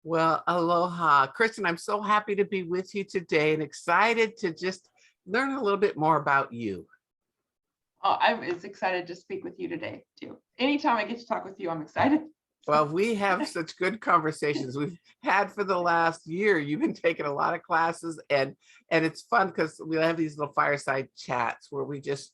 Well, aloha. Kristen, I'm so happy to be with you today and excited to just learn a little bit more about you. Oh, I'm as excited to speak with you today, too. Anytime I get to talk with you, I'm excited. Well, we have such good conversations we've had for the last year. You've been taking a lot of classes and it's fun because we have these little fireside chats where we just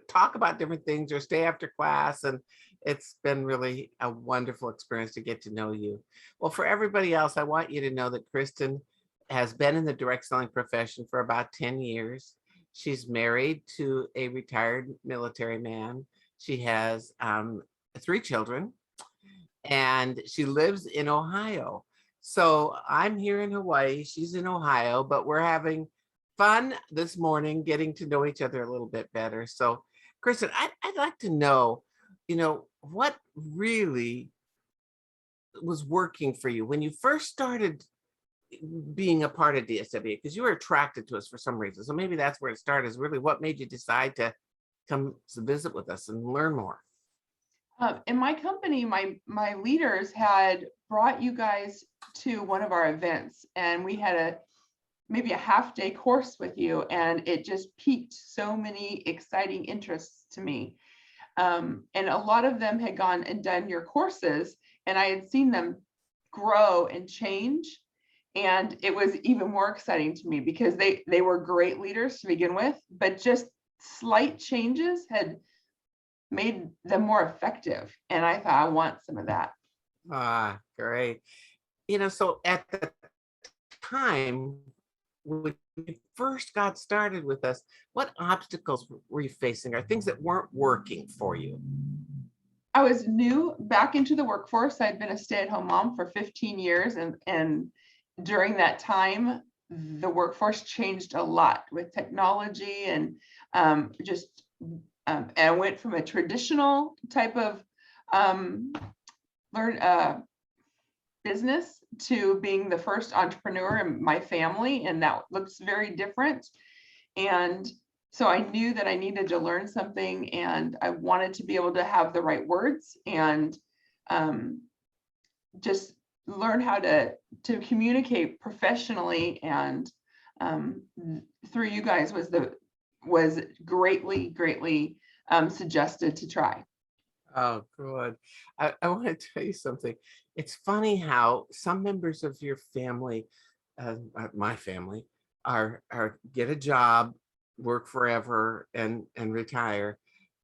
talk about different things or stay after class, and it's been really a wonderful experience to get to know you. Well, for everybody else, I want you to know that Kristen has been in the direct selling profession for about 10 years. She's married to a retired military man. She has 3 children and she lives in Ohio. So I'm here in Hawaii, she's in Ohio, but we're having fun this morning getting to know each other a little bit better. So, Kristen, I'd like to know, what really was working for you when you first started being a part of DSWA, because you were attracted to us for some reason. So maybe that's where it started, is really what made you decide to come to visit with us and learn more. In my company, my leaders had brought you guys to one of our events, and we had maybe a half-day course with you, and it just piqued so many exciting interests to me. And a lot of them had gone and done your courses, and I had seen them grow and change. And it was even more exciting to me because they were great leaders to begin with, but just slight changes had made them more effective. And I thought, I want some of that. Ah, great. So at the time when you first got started with us, what obstacles were you facing, or things that weren't working for you? I was new back into the workforce. I'd been a stay-at-home mom for 15 years. And during that time, the workforce changed a lot with technology and and I went from a traditional type of business to being the first entrepreneur in my family, and that looks very different. And so I knew that I needed to learn something, and I wanted to be able to have the right words and just learn how to communicate professionally. And through you guys was greatly suggested to try. Oh, good. I want to tell you something. It's funny how some members of your family, my family, are get a job, work forever, and retire.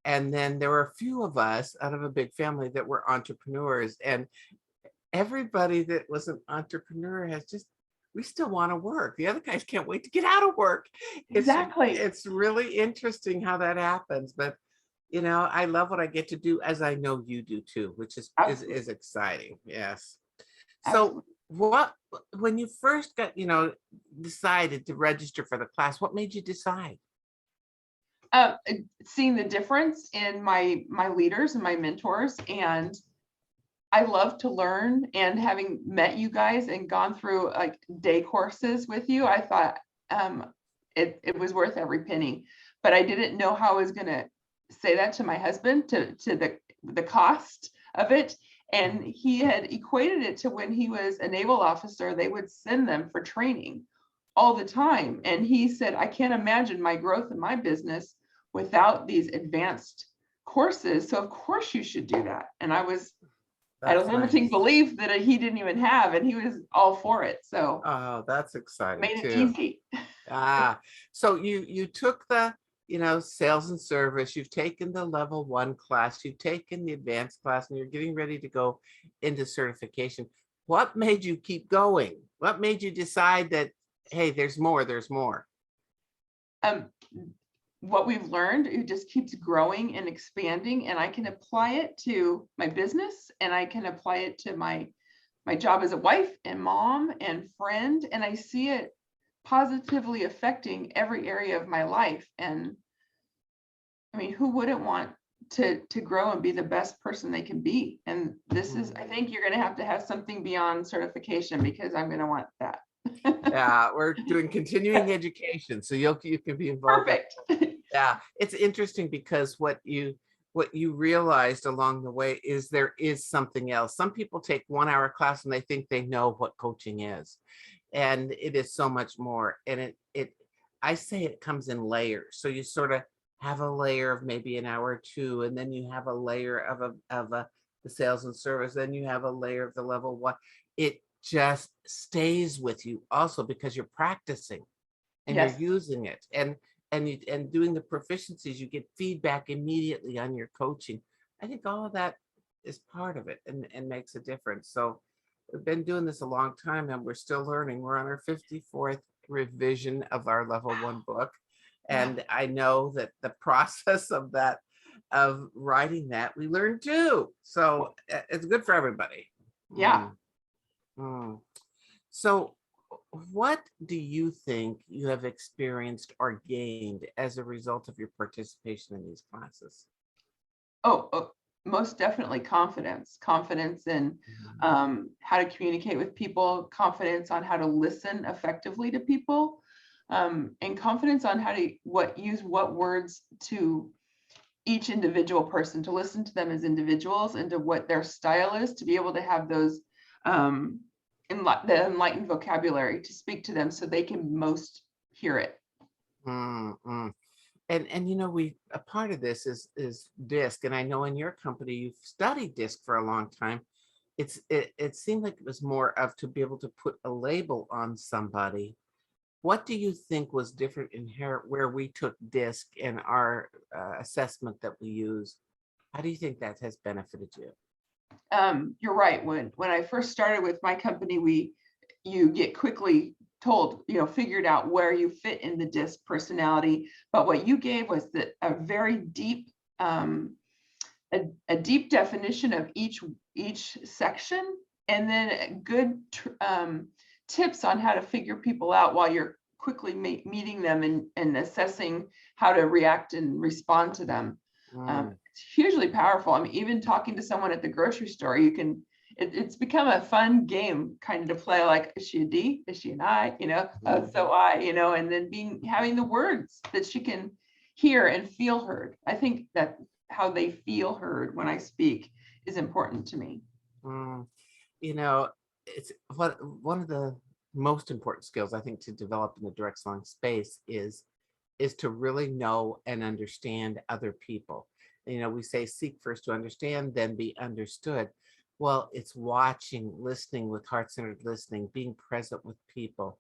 And then there were a few of us out of a big family that were entrepreneurs, and everybody that was an entrepreneur we still want to work. The other guys can't wait to get out of work. Exactly. It's really interesting how that happens, but I love what I get to do, as I know you do too, which is exciting. Yes. So when you first got, decided to register for the class, what made you decide? Seeing the difference in my leaders and my mentors, and I love to learn, and having met you guys and gone through like day courses with you, I thought it was worth every penny. But I didn't know how I was going to say that to my husband, to the cost of it. And he had equated it to when he was a naval officer, they would send them for training all the time. And he said, I can't imagine my growth in my business without these advanced courses. So of course you should do that. And I had a limiting belief that he didn't even have, and he was all for it. So that's exciting. Made it easy. So you took the sales and service, you've taken the level 1 class, you've taken the advanced class, and you're getting ready to go into certification. What made you keep going? What made you decide that, hey, there's more? What we've learned, it just keeps growing and expanding, and I can apply it to my business, and I can apply it to my job as a wife and mom and friend, and I see it positively affecting every area of my life. And I mean, who wouldn't want to grow and be the best person they can be? And this is, I think you're going to have something beyond certification, because I'm going to want that. Yeah, we're doing continuing education, so you can be involved. Perfect. Yeah, it's interesting because what you what you realized along the way is there is something else. Some people take 1 hour class and they think they know what coaching is. And it is so much more. And I say it comes in layers. So you sort of have a layer of maybe an hour or two, and then you have a layer of the sales and service, then you have a layer of the level one. It just stays with you also because you're practicing and you're Yes. using it. And doing the proficiencies, you get feedback immediately on your coaching. I think all of that is part of it and makes a difference. So we've been doing this a long time and we're still learning. We're on our 54th revision of our level one book. And I know that the process of that, of writing that, we learned too. So it's good for everybody. Yeah. Mm. So what do you think you have experienced or gained as a result of your participation in these classes? Oh, most definitely confidence in how to communicate with people, confidence on how to listen effectively to people, and confidence on how to use what words to each individual person, to listen to them as individuals and to what their style is, to be able to have those the enlightened vocabulary to speak to them so they can most hear it. Mm-hmm. And you know, a part of this is DISC, and I know in your company you've studied DISC for a long time. It seemed like it was more of to be able to put a label on somebody. What do you think was different in here where we took DISC and our assessment that we use? How do you think that has benefited you? You're right. When I first started with my company, you get quickly told, figured out where you fit in the DISC personality. But what you gave was a very deep, a deep definition of each section, and then good tips on how to figure people out while you're quickly meeting them and assessing how to react and respond to them. It's hugely powerful. I mean, even talking to someone at the grocery store, it's become a fun game kind of to play, like, is she a D? Is she an I? So I, and then having the words that she can hear and feel heard. I think that how they feel heard when I speak is important to me. It's one of the most important skills I think to develop in the direct selling space is to really know and understand other people. We say seek first to understand, then be understood. Well, it's watching, listening with heart-centered listening, being present with people,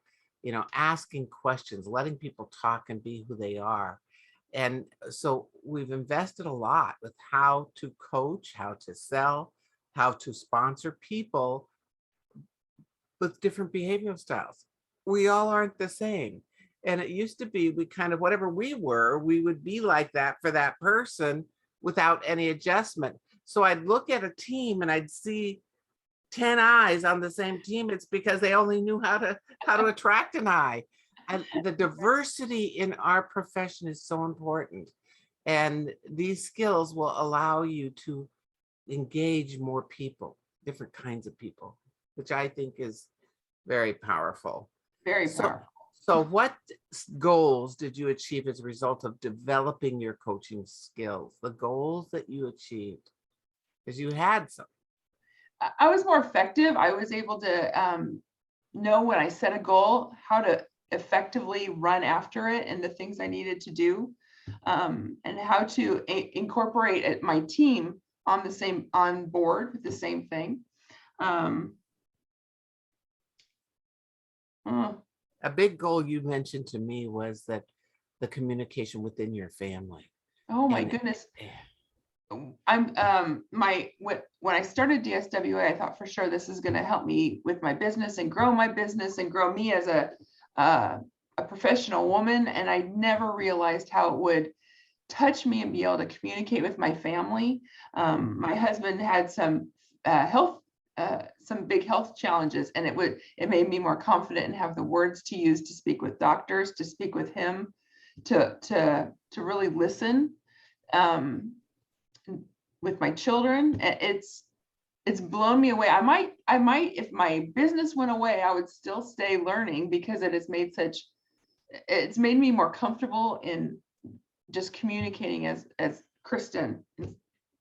asking questions, letting people talk and be who they are. And so we've invested a lot with how to coach, how to sell, how to sponsor people with different behavioral styles. We all aren't the same. And it used to be we kind of, whatever we were, we would be like that for that person without any adjustment. So I'd look at a team and I'd see 10 eyes on the same team. It's because they only knew how to attract an eye. And the diversity in our profession is so important. And these skills will allow you to engage more people, different kinds of people, which I think is very powerful. Very powerful. So what goals did you achieve as a result of developing your coaching skills? The goals that you achieved, because you had some. I was more effective. I was able to know when I set a goal, how to effectively run after it and the things I needed to do, and how to incorporate my team on board with the same thing. A big goal you mentioned to me was that the communication within your family. Oh my goodness. When I started DSWA, I thought for sure this is going to help me with my business and grow my business and grow me as a professional woman. And I never realized how it would touch me and be able to communicate with my family. My husband had some big health challenges, and it made me more confident and have the words to use to speak with doctors, to speak with him, to really listen. With my children, it's blown me away. I might, if my business went away, I would still stay learning because it's made me more comfortable in just communicating as Kristin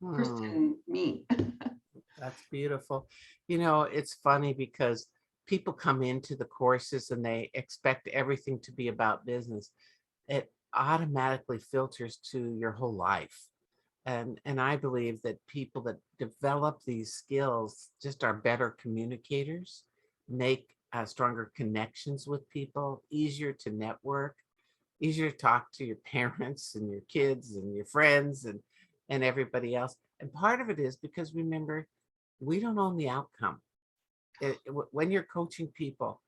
Hmm. Kristin me. That's beautiful. You know, it's funny because people come into the courses and they expect everything to be about business. It automatically filters to your whole life. And I believe that people that develop these skills just are better communicators, make stronger connections with people, easier to network, easier to talk to your parents and your kids and your friends and everybody else. And part of it is because remember, we don't own the outcome. When you're coaching people,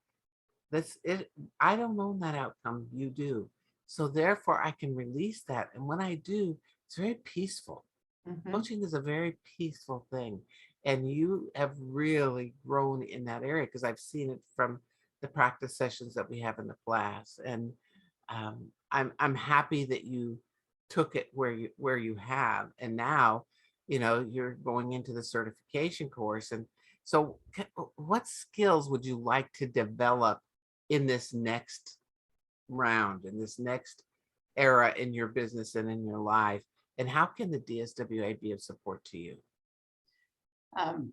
that's it. I don't own that outcome. You do. So therefore, I can release that. And when I do, it's very peaceful. Mhm. Coaching is a very peaceful thing. And you have really grown in that area because I've seen it from the practice sessions that we have in the class. And I'm happy that you took it where you have. And now, you're going into the certification course. And so what skills would you like to develop in this next round, in this next era in your business and in your life? And how can the DSWA be of support to you? Um,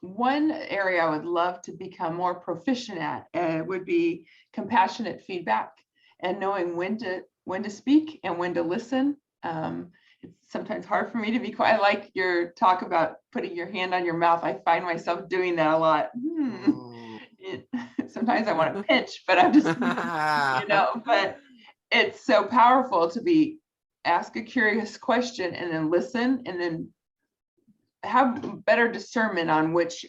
One area I would love to become more proficient at would be compassionate feedback and knowing when to speak and when to listen. It's sometimes hard for me to be quiet. I like your talk about putting your hand on your mouth. I find myself doing that a lot. Mm. Sometimes I want to pinch, but I'm just, but it's so powerful to be ask a curious question and then listen and then have better discernment on which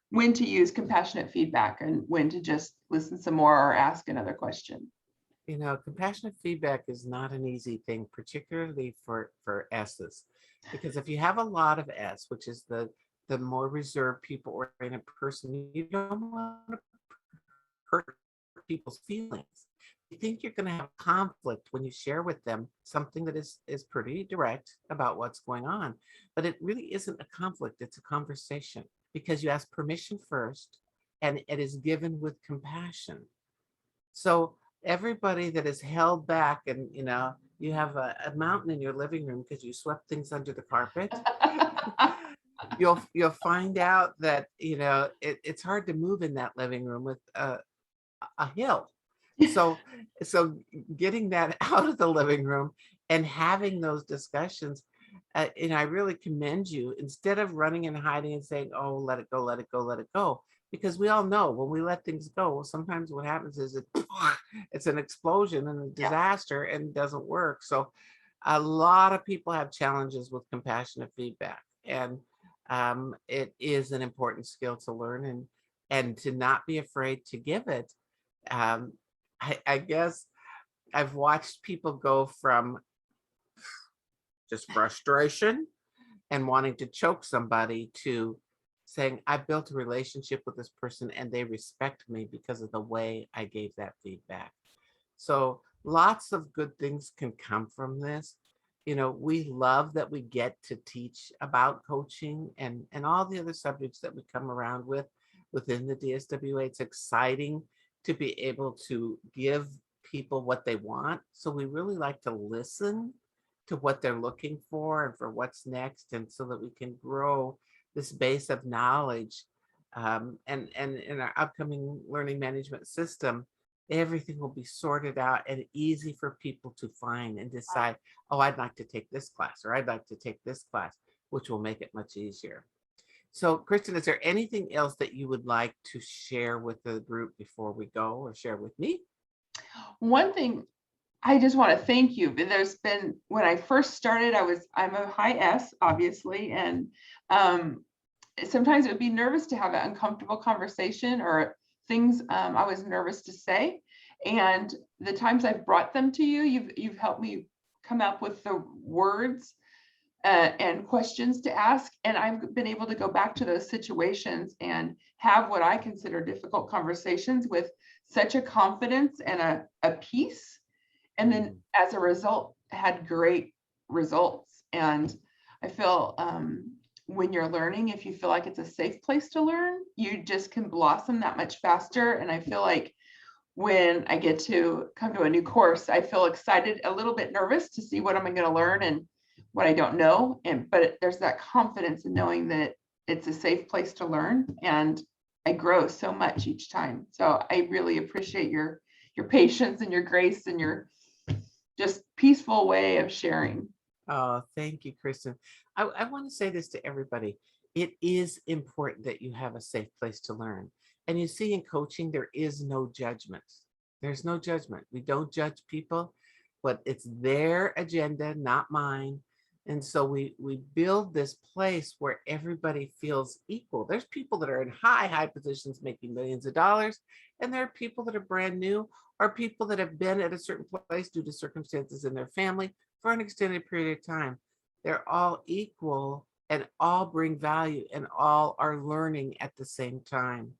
when to use compassionate feedback and when to just listen some more or ask another question. Compassionate feedback is not an easy thing, particularly for S's, because if you have a lot of S, which is the more reserved, people-oriented person, you don't want to hurt people's feelings. You think you're going to have conflict when you share with them something that is pretty direct about what's going on, but it really isn't a conflict. It's a conversation because you ask permission first, and it is given with compassion. So everybody that is held back, and you have a mountain in your living room because you swept things under the carpet, you'll find out that it's hard to move in that living room with a hill. So so getting that out of the living room and having those discussions, and I really commend you, instead of running and hiding and saying, oh, let it go, let it go, let it go, because we all know when we let things go, sometimes what happens is it's an explosion and a Yeah. disaster and doesn't work. So a lot of people have challenges with compassionate feedback, and it is an important skill to learn, and to not be afraid to give it. um, I guess I've watched people go from just frustration and wanting to choke somebody to saying, I built a relationship with this person and they respect me because of the way I gave that feedback. So lots of good things can come from this. We love that we get to teach about coaching and all the other subjects that we come around with within the DSWA. It's exciting to be able to give people what they want. So we really like to listen to what they're looking for and for what's next, and so that we can grow this base of knowledge. And in our upcoming learning management system, everything will be sorted out and easy for people to find and decide, oh, I'd like to take this class, or I'd like to take this class, which will make it much easier. So, Kristin, is there anything else that you would like to share with the group before we go, or share with me? One thing I just want to thank you. There's been, when I first started, I'm a high S, obviously, and sometimes it would be nervous to have an uncomfortable conversation or things I was nervous to say. And the times I've brought them to you, you've helped me come up with the words and questions to ask. And I've been able to go back to those situations and have what I consider difficult conversations with such a confidence and a peace. And then as a result, had great results. And I feel when you're learning, if you feel like it's a safe place to learn, you just can blossom that much faster. And I feel like when I get to come to a new course, I feel excited, a little bit nervous to see what I'm going to learn and what I don't know. But there's that confidence in knowing that it's a safe place to learn, and I grow so much each time. So I really appreciate your patience and your grace and your just peaceful way of sharing. Oh, thank you, Kristen. I want to say this to everybody. It is important that you have a safe place to learn. And you see, in coaching, there is no judgment. There's no judgment. We don't judge people, but it's their agenda, not mine. And so we build this place where everybody feels equal. There's people that are in high positions making millions of dollars, and there are people that are brand new, or people that have been at a certain place due to circumstances in their family for an extended period of time. They're all equal and all bring value and all are learning at the same time.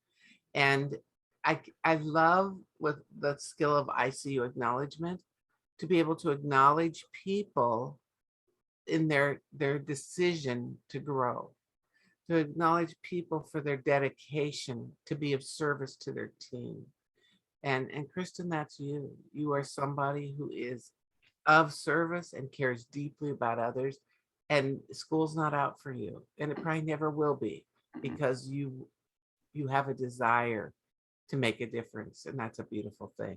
And I love with the skill of ICU acknowledgement to be able to acknowledge people in their decision to grow, to acknowledge people for their dedication to be of service to their team. And Kristen, that's you. You are somebody who is of service and cares deeply about others. And school's not out for you, and it probably never will be, because you have a desire to make a difference, and that's a beautiful thing.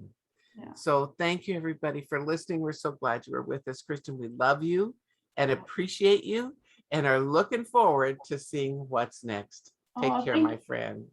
Yeah. So thank you, everybody, for listening. We're so glad you were with us, Kristen. We love you and appreciate you and are looking forward to seeing what's next. Take care, my friend.